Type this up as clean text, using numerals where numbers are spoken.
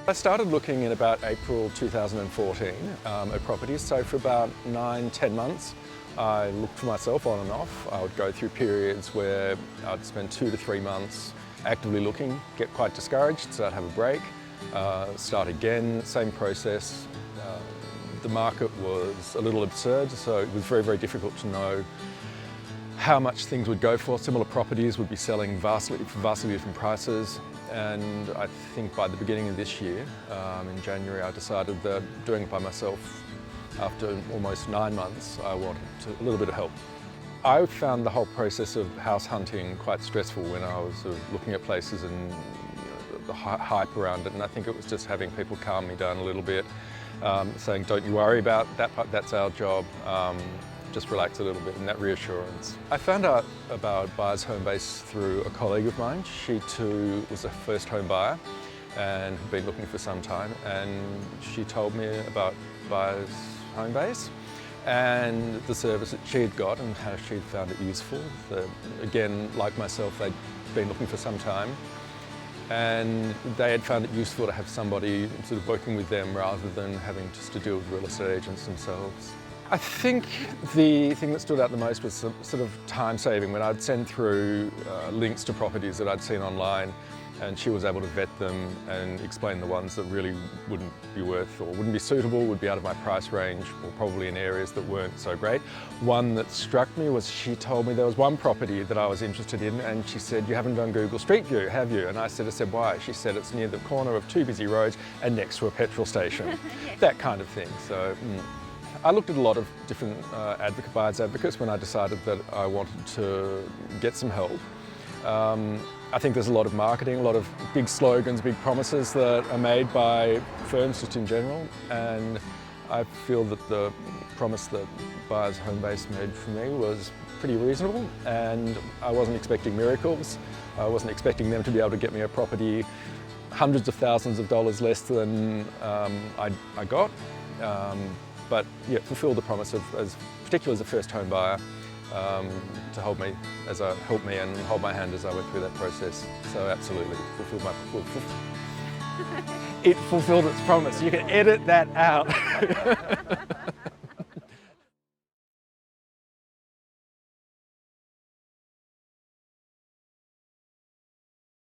I started looking in about April 2014 at properties, so for about 9-10 months I looked for myself on and off. I would go through periods where I'd spend 2 to 3 months actively looking, get quite discouraged, so I'd have a break, start again, same process. The market was a little absurd, so it was very, very difficult to know how much things would go for. Similar properties would be selling vastly different prices, and I think by the beginning of this year, in January, I decided that doing it by myself after almost 9 months, I wanted a little bit of help. I found the whole process of house hunting quite stressful when I was looking at places and the hype around it, and I think it was just having people calm me down a little bit, saying don't you worry about that part, that's our job. Just relax a little bit, and that reassurance. I found out about Buyers Homebase through a colleague of mine. She too was a first home buyer and had been looking for some time, and she told me about Buyers Homebase and the service that she had got and how she'd found it useful. Again, like myself, they'd been looking for some time, and they had found it useful to have somebody sort of working with them rather than having just to deal with real estate agents themselves. I think the thing that stood out the most was sort of time saving. When I'd send through links to properties that I'd seen online, and she was able to vet them and explain the ones that really wouldn't be worth or wouldn't be suitable, would be out of my price range, or probably in areas that weren't so great. One that struck me was she told me there was one property that I was interested in, and she said, "You haven't done Google Street View, have you?" And I said, "Why?" She said, "It's near the corner of 2 busy roads and next to a petrol station." That kind of thing. So. I looked at a lot of different buyers advocates when I decided that I wanted to get some help. I think there's a lot of marketing, a lot of big slogans, big promises that are made by firms just in general, and I feel that the promise that Buyers Homebase made for me was pretty reasonable, and I wasn't expecting miracles. I wasn't expecting them to be able to get me a property hundreds of thousands of dollars less than I got. But yeah, fulfilled the promise of, particularly as a first home buyer, to help me and hold my hand as I went through that process. So absolutely, it fulfilled its promise. You can edit that out.